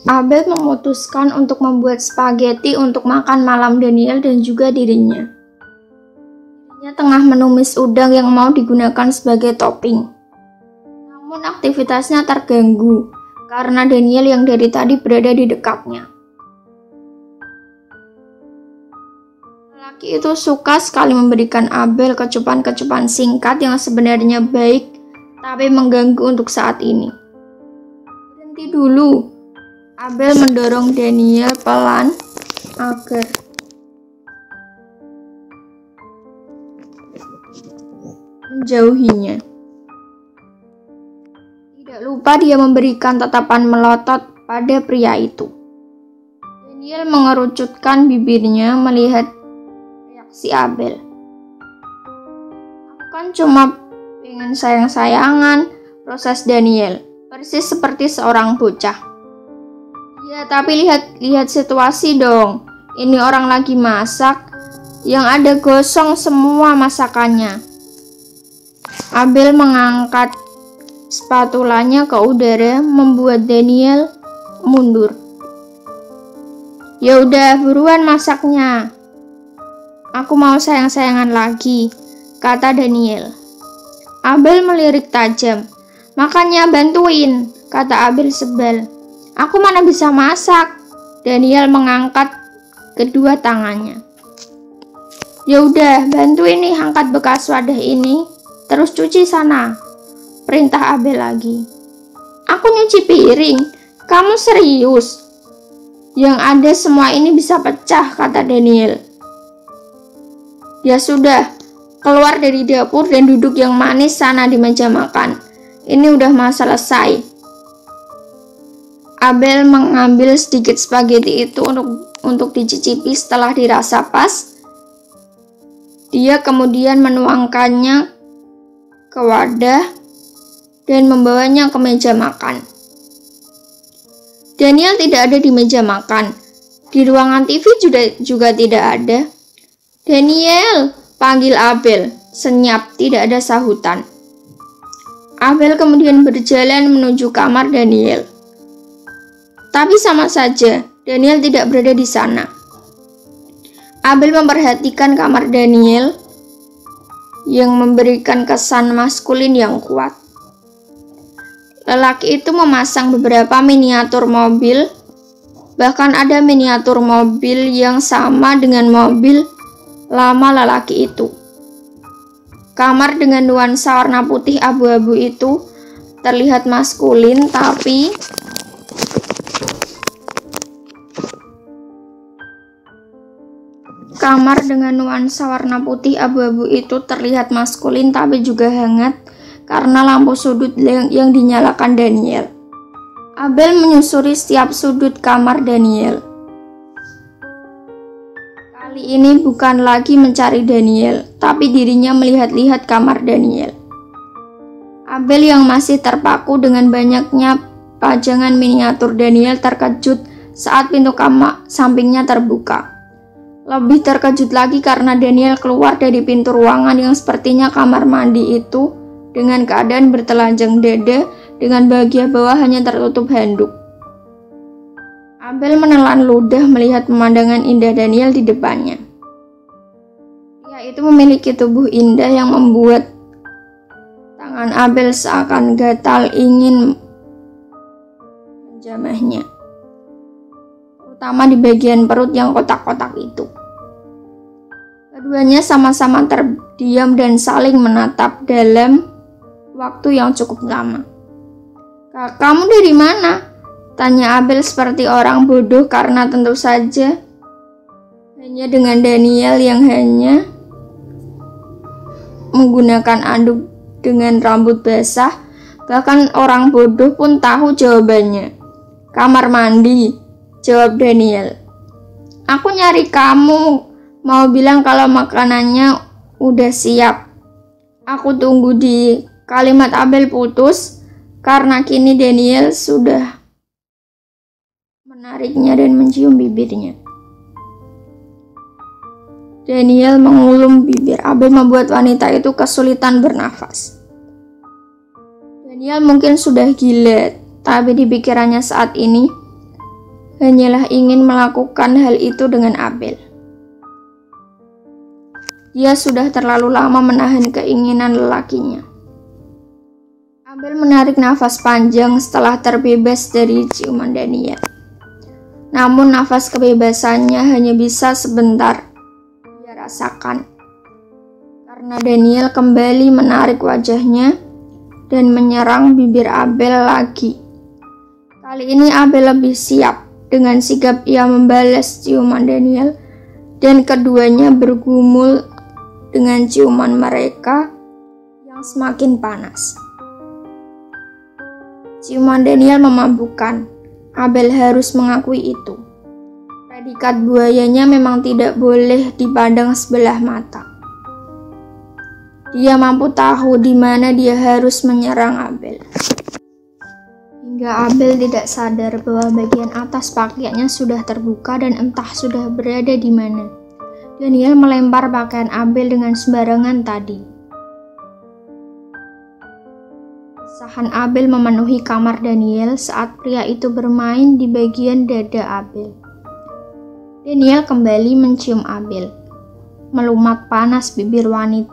Abel memutuskan untuk membuat spaghetti untuk makan malam Daniel dan juga dirinya. Dirinya tengah menumis udang yang mau digunakan sebagai topping. Namun aktivitasnya terganggu karena Daniel yang dari tadi berada di dekatnya. Lelaki itu suka sekali memberikan Abel kecupan-kecupan singkat yang sebenarnya baik tapi mengganggu untuk saat ini. Berhenti dulu. Abel mendorong Daniel pelan agar menjauhinya. Tidak lupa dia memberikan tatapan melotot pada pria itu. Daniel mengerucutkan bibirnya melihat reaksi Abel. Aku kan cuma pengen sayang-sayangan, proses Daniel, persis seperti seorang bocah. Ya, tapi lihat situasi dong. Ini orang lagi masak, yang ada gosong semua masakannya. Abel mengangkat spatulanya ke udara, membuat Daniel mundur. Ya udah, buruan masaknya. Aku mau sayang-sayangan lagi, kata Daniel. Abel melirik tajam. Makanya bantuin, kata Abel sebal. Aku mana bisa masak. Daniel mengangkat kedua tangannya. Ya udah, bantuin nih angkat bekas wadah ini, terus cuci sana, perintah Abel lagi. Aku nyuci piring, kamu serius? Yang ada semua ini bisa pecah, kata Daniel. Ya sudah, keluar dari dapur dan duduk yang manis sana di meja makan. Ini udah selesai. Abel mengambil sedikit spaghetti itu untuk dicicipi. Setelah dirasa pas, dia kemudian menuangkannya ke wadah dan membawanya ke meja makan. Daniel tidak ada di meja makan. Di ruangan TV juga tidak ada. Daniel, panggil Abel. Senyap, tidak ada sahutan. Abel kemudian berjalan menuju kamar Daniel. Tapi sama saja, Daniel tidak berada di sana. Abel memperhatikan kamar Daniel yang memberikan kesan maskulin yang kuat. Lelaki itu memasang beberapa miniatur mobil, bahkan ada miniatur mobil yang sama dengan mobil lama lelaki itu. Kamar dengan nuansa warna putih abu-abu itu terlihat maskulin, tapi juga hangat karena lampu sudut yang dinyalakan Daniel. Abel menyusuri setiap sudut kamar Daniel. Kali ini bukan lagi mencari Daniel, tapi dirinya melihat-lihat kamar Daniel. Abel yang masih terpaku dengan banyaknya pajangan miniatur Daniel terkejut saat pintu kamar sampingnya terbuka. Lebih terkejut lagi karena Daniel keluar dari pintu ruangan yang sepertinya kamar mandi itu dengan keadaan bertelanjang dada dengan bagian bawah hanya tertutup handuk. Abel menelan ludah melihat pemandangan indah Daniel di depannya. Pria itu memiliki tubuh indah yang membuat tangan Abel seakan gatal ingin menjamahnya, terutama di bagian perut yang kotak-kotak itu. Keduanya sama-sama terdiam dan saling menatap dalam waktu yang cukup lama. Kamu dari mana? Tanya Abel seperti orang bodoh karena tentu saja hanya dengan Daniel yang hanya menggunakan anduk dengan rambut basah, bahkan orang bodoh pun tahu jawabannya. Kamar mandi, jawab Daniel. Aku nyari kamu, mau bilang kalau makanannya udah siap. Aku tunggu di kalimat Abel putus karena kini Daniel sudah menariknya dan mencium bibirnya. Daniel mengulum bibir Abel membuat wanita itu kesulitan bernafas. Daniel mungkin sudah gila, tapi di pikirannya saat ini hanyalah ingin melakukan hal itu dengan Abel. Dia sudah terlalu lama menahan keinginan lelakinya. Abel menarik nafas panjang setelah terbebas dari ciuman Daniel. Namun nafas kebebasannya hanya bisa sebentar dia rasakan. Karena Daniel kembali menarik wajahnya dan menyerang bibir Abel lagi. Kali ini Abel lebih siap. Dengan sigap ia membalas ciuman Daniel dan keduanya bergumul dengan ciuman mereka yang semakin panas. Ciuman Daniel memabukkan. Abel harus mengakui itu. Predikat buayanya memang tidak boleh dipandang sebelah mata. Dia mampu tahu di mana dia harus menyerang Abel. Hingga Abel tidak sadar bahwa bagian atas pakaiannya sudah terbuka dan entah sudah berada di mana. Daniel melempar pakaian Abel dengan sembarangan tadi. Desahan Abel memenuhi kamar Daniel saat pria itu bermain di bagian dada Abel. Daniel kembali mencium Abel, melumat panas bibir wanita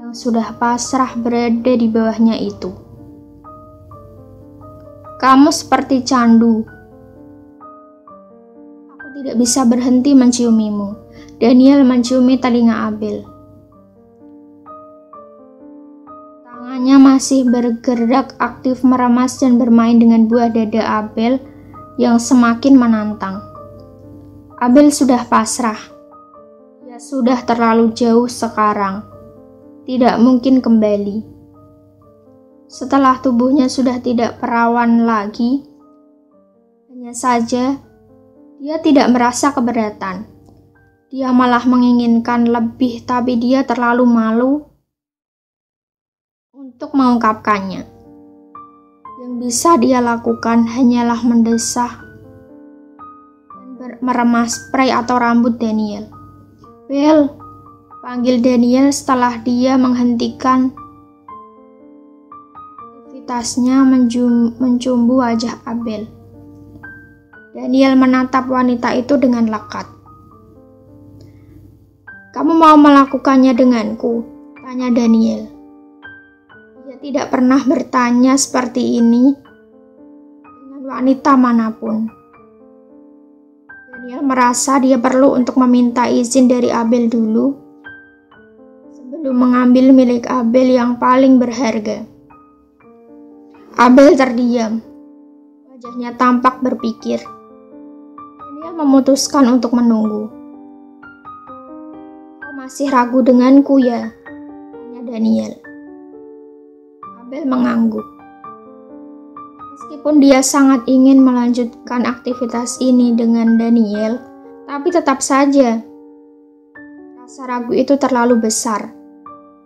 yang sudah pasrah berada di bawahnya itu. Kamu seperti candu. Aku tidak bisa berhenti menciumimu. Daniel menciumi telinga Abel. Tangannya masih bergerak aktif meremas dan bermain dengan buah dada Abel yang semakin menantang. Abel sudah pasrah. Dia sudah terlalu jauh sekarang. Tidak mungkin kembali. Setelah tubuhnya sudah tidak perawan lagi, hanya saja dia tidak merasa keberatan. Dia malah menginginkan lebih, tapi dia terlalu malu untuk mengungkapkannya. Yang bisa dia lakukan hanyalah mendesah dan meremas spray atau rambut Daniel. Bel, panggil Daniel setelah dia menghentikan tasnya mencumbu wajah Abel. Daniel menatap wanita itu dengan lekat. Kamu mau melakukannya denganku? Tanya Daniel. Dia tidak pernah bertanya seperti ini dengan wanita manapun. Daniel merasa dia perlu untuk meminta izin dari Abel dulu sebelum mengambil milik Abel yang paling berharga. Abel terdiam. Wajahnya tampak berpikir. Daniel memutuskan untuk menunggu. Kau masih ragu denganku ya? Tanya Daniel. Abel mengangguk. Meskipun dia sangat ingin melanjutkan aktivitas ini dengan Daniel, tapi tetap saja rasa ragu itu terlalu besar.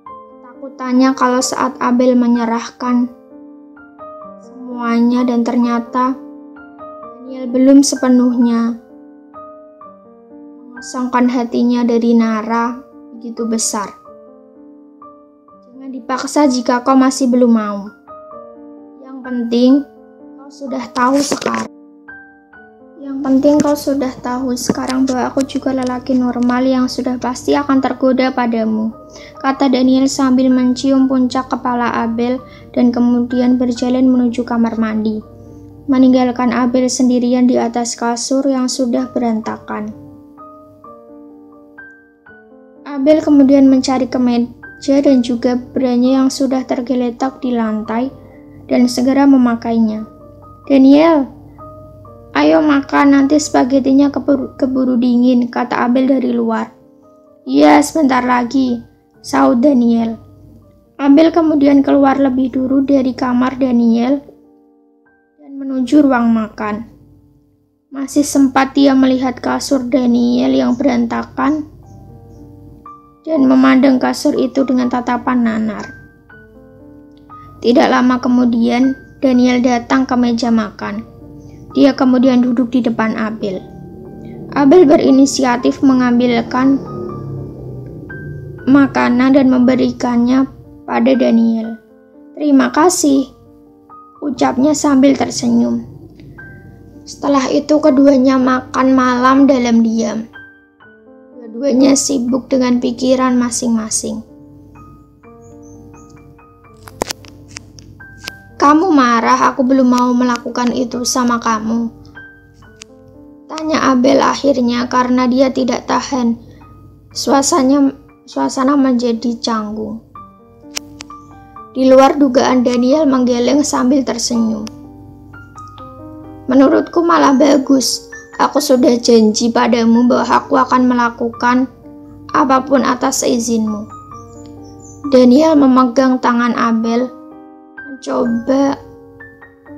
Ketakutannya kalau saat Abel menyerahkan semuanya dan ternyata Daniel belum sepenuhnya mengosongkan hatinya dari Nara begitu besar. Jangan dipaksa jika kau masih belum mau. Yang penting kau sudah tahu sekarang bahwa aku juga lelaki normal yang sudah pasti akan tergoda padamu, kata Daniel sambil mencium puncak kepala Abel dan kemudian berjalan menuju kamar mandi, meninggalkan Abel sendirian di atas kasur yang sudah berantakan. Abel kemudian mencari kemeja dan juga branya yang sudah tergeletak di lantai dan segera memakainya. Daniel, ayo makan, nanti spagettinya keburu dingin, kata Abel dari luar. Iya, sebentar lagi, sahut Daniel. Abel kemudian keluar lebih dulu dari kamar Daniel dan menuju ruang makan. Masih sempat dia melihat kasur Daniel yang berantakan dan memandang kasur itu dengan tatapan nanar. Tidak lama kemudian, Daniel datang ke meja makan. Dia kemudian duduk di depan Abel. Abel berinisiatif mengambilkan makanan dan memberikannya pada Daniel. Terima kasih, ucapnya sambil tersenyum. Setelah itu keduanya makan malam dalam diam. Dua-duanya sibuk dengan pikiran masing-masing. "Kamu marah aku belum mau melakukan itu sama kamu?" tanya Abel akhirnya karena dia tidak tahan. Suasana menjadi canggung. Di luar dugaan, Daniel menggeleng sambil tersenyum. "Menurutku malah bagus. Aku sudah janji padamu bahwa aku akan melakukan apapun atas izinmu." Daniel memegang tangan Abel, mencoba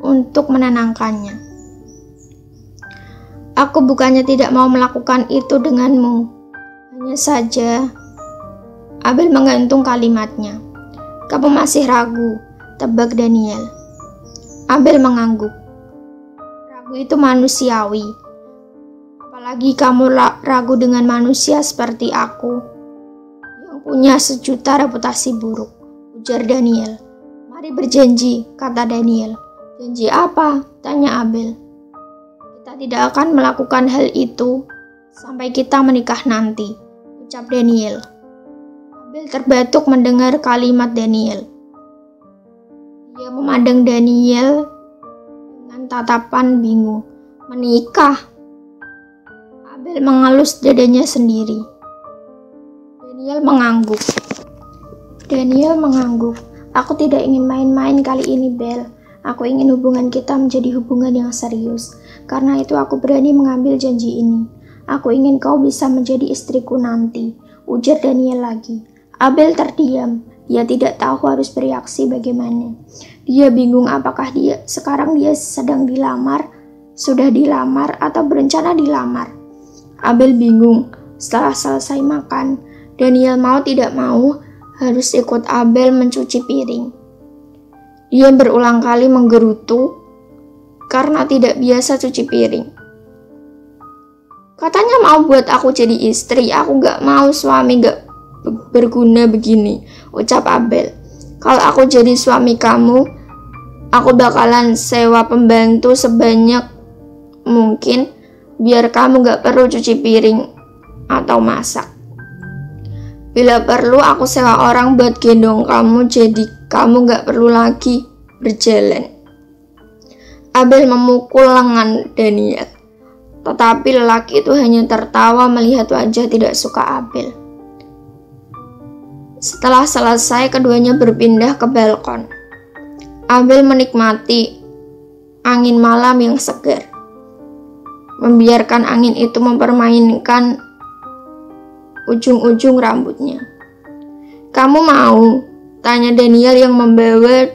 untuk menenangkannya. "Aku bukannya tidak mau melakukan itu denganmu. Hanya saja..." Abel menggantung kalimatnya. "Kamu masih ragu," tebak Daniel. Abel mengangguk. "Ragu itu manusiawi. Apalagi kamu ragu dengan manusia seperti aku, yang punya sejuta reputasi buruk," ujar Daniel. "Mari berjanji," kata Daniel. "Janji apa?" tanya Abel. "Kita tidak akan melakukan hal itu sampai kita menikah nanti," ucap Daniel. Abel terbatuk mendengar kalimat Daniel. Dia memandang Daniel dengan tatapan bingung. "Menikah?" Abel mengelus dadanya sendiri. Daniel mengangguk. "Aku tidak ingin main-main kali ini, Bel. Aku ingin hubungan kita menjadi hubungan yang serius. Karena itu aku berani mengambil janji ini. Aku ingin kau bisa menjadi istriku nanti," ujar Daniel lagi. Abel terdiam. Dia tidak tahu harus bereaksi bagaimana. Dia bingung apakah sekarang dia sedang dilamar, sudah dilamar, atau berencana dilamar. Abel bingung. Setelah selesai makan, Daniel mau tidak mau harus ikut Abel mencuci piring. Dia berulang kali menggerutu karena tidak biasa cuci piring. "Katanya mau buat aku jadi istri, aku gak mau suami gak berguna begini," ucap Abel. "Kalau aku jadi suami kamu, aku bakalan sewa pembantu sebanyak mungkin biar kamu gak perlu cuci piring atau masak. Bila perlu aku sewa orang buat gendong kamu, jadi kamu gak perlu lagi berjalan." Abel memukul lengan Daniel, tetapi lelaki itu hanya tertawa melihat wajah tidak suka Abel. Setelah selesai, keduanya berpindah ke balkon. Abel menikmati angin malam yang segar, membiarkan angin itu mempermainkan ujung-ujung rambutnya. "Kamu mau?" tanya Daniel yang membawa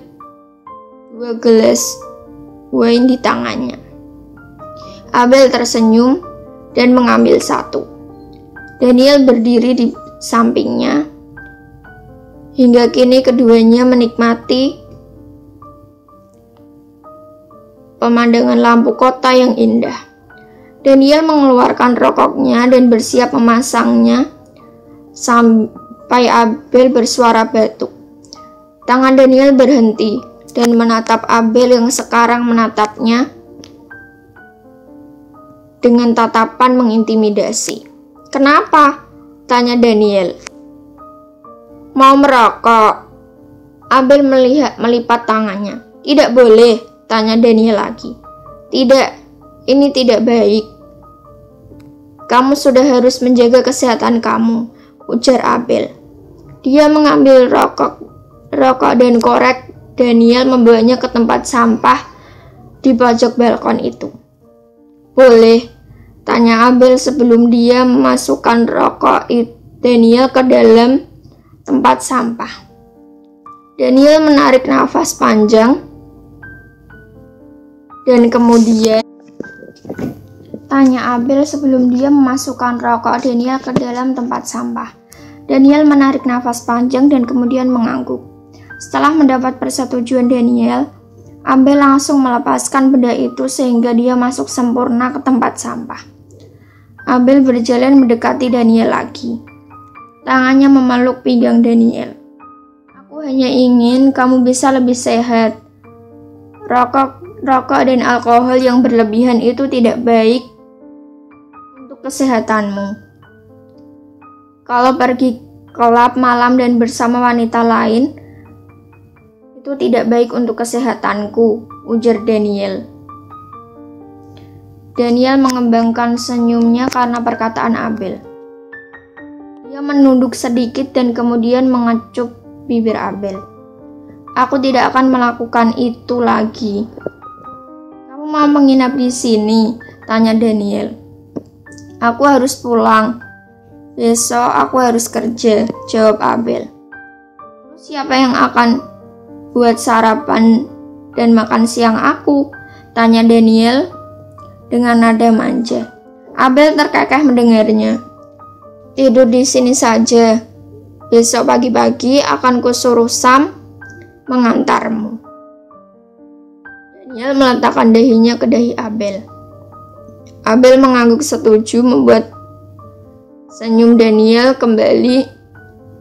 2 gelas wine di tangannya. Abel tersenyum dan mengambil 1. Daniel berdiri di sampingnya. Hingga kini keduanya menikmati pemandangan lampu kota yang indah. Daniel mengeluarkan rokoknya dan bersiap memasangnya sampai Abel bersuara batuk. Tangan Daniel berhenti dan menatap Abel yang sekarang menatapnya dengan tatapan mengintimidasi. "Kenapa?" tanya Daniel. "Mau merokok?" Abel melipat tangannya. "Tidak boleh," tanya Daniel lagi. "Tidak, ini tidak baik. Kamu sudah harus menjaga kesehatan kamu," ujar Abel. Dia mengambil rokok dan korek Daniel, membawanya ke tempat sampah di pojok balkon itu. "Boleh?" tanya Abel sebelum dia memasukkan rokok Daniel ke dalam tempat sampah. Daniel menarik nafas panjang dan kemudian tanya Abel sebelum dia memasukkan rokok Daniel ke dalam tempat sampah. Daniel menarik nafas panjang dan kemudian mengangguk. Setelah mendapat persetujuan Daniel, Abel langsung melepaskan benda itu sehingga dia masuk sempurna ke tempat sampah. Abel berjalan mendekati Daniel lagi. Tangannya memeluk pinggang Daniel. "Aku hanya ingin kamu bisa lebih sehat. Rokok rokok dan alkohol yang berlebihan itu tidak baik untuk kesehatanmu. Kalau pergi klub malam dan bersama wanita lain, itu tidak baik untuk kesehatanku, ujar Daniel. Daniel mengembangkan senyumnya karena perkataan Abel. Dia menunduk sedikit dan kemudian mengecup bibir Abel. Aku tidak akan melakukan itu lagi. Kamu mau menginap di sini? Tanya Daniel. Aku harus pulang. Besok aku harus kerja, jawab Abel. Siapa yang akan buat sarapan dan makan siang aku? Tanya Daniel dengan nada manja. Abel terkekeh mendengarnya. Tidur di sini saja. Besok pagi-pagi akan kusuruh Sam mengantarmu. Daniel meletakkan dahinya ke dahi Abel. Abel mengangguk setuju, membuat senyum Daniel kembali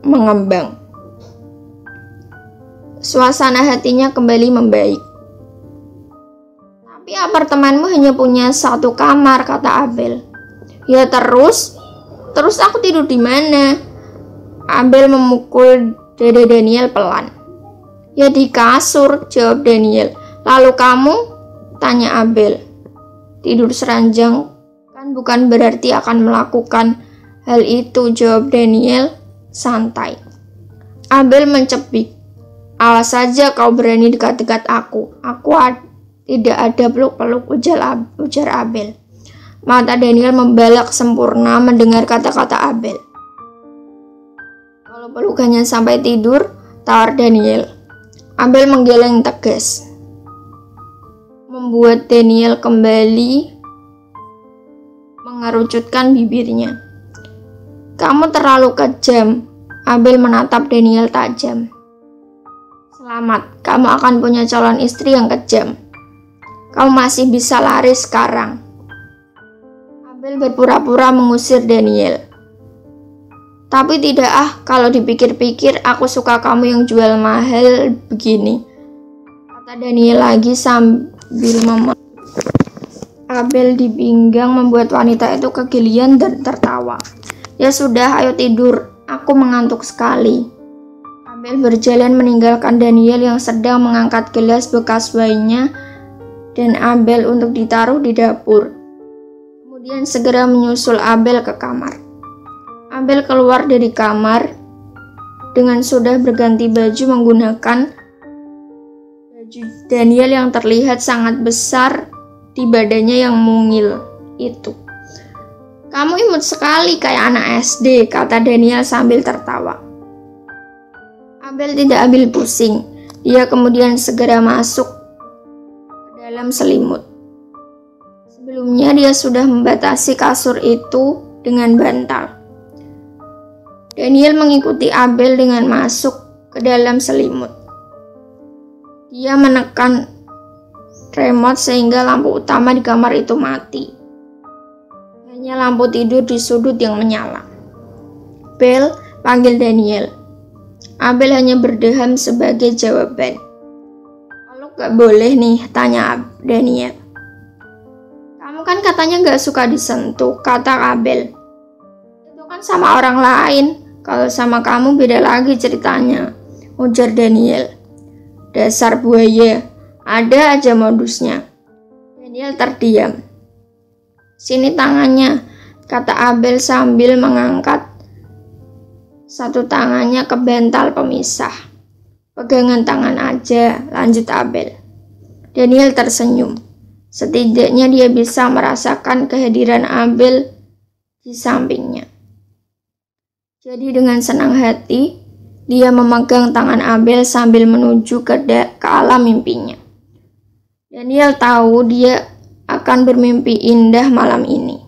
mengembang. Suasana hatinya kembali membaik. Tapi apartemenmu hanya punya satu kamar, kata Abel. Ya terus aku tidur di mana? Abel memukul dada Daniel pelan. Ya di kasur, jawab Daniel. Lalu kamu? Tanya Abel. Tidur seranjang kan bukan berarti akan melakukan hal itu, jawab Daniel santai. Abel mencebik. Awas saja kau berani dekat-dekat aku. Tidak ada peluk-peluk, ujar Abel. Mata Daniel membalak sempurna mendengar kata-kata Abel. Kalau pelukannya sampai tidur, tawar Daniel. Abel menggeleng tegas, membuat Daniel kembali mengerucutkan bibirnya. Kamu terlalu kejam. Abel menatap Daniel tajam. Selamat, kamu akan punya calon istri yang kejam. Kamu masih bisa lari sekarang. Abel berpura-pura mengusir Daniel. Tapi tidak kalau dipikir-pikir aku suka kamu yang jual mahal begini, kata Daniel lagi sambil Abel di pinggang membuat wanita itu kegelian dan tertawa. Ya sudah, ayo tidur, aku mengantuk sekali. Abel berjalan meninggalkan Daniel yang sedang mengangkat gelas bekas wine-nya dan Abel untuk ditaruh di dapur. Kemudian segera menyusul Abel ke kamar. Abel keluar dari kamar dengan sudah berganti baju menggunakan baju Daniel yang terlihat sangat besar di badannya yang mungil itu. Kamu imut sekali kayak anak SD, kata Daniel sambil tertawa. Abel tidak ambil pusing. Dia kemudian segera masuk ke dalam selimut. Sebelumnya dia sudah membatasi kasur itu dengan bantal. Daniel mengikuti Abel dengan masuk ke dalam selimut. Dia menekan remote sehingga lampu utama di kamar itu mati. Hanya lampu tidur di sudut yang menyala. Bel, panggil Daniel. Abel hanya berdeham sebagai jawaban. Kalau gak boleh nih, tanya Daniel. Kamu kan katanya gak suka disentuh, kata Abel. Itu kan sama orang lain. Kalau sama kamu beda lagi ceritanya, ujar Daniel. Dasar buaya, ada aja modusnya. Daniel terdiam. Sini tangannya, kata Abel sambil mengangkat satu tangannya ke bantal pemisah. Pegangan tangan aja, lanjut Abel. Daniel tersenyum. Setidaknya dia bisa merasakan kehadiran Abel di sampingnya. Jadi dengan senang hati, dia memegang tangan Abel sambil menuju ke alam mimpinya. Daniel tahu dia akan bermimpi indah malam ini.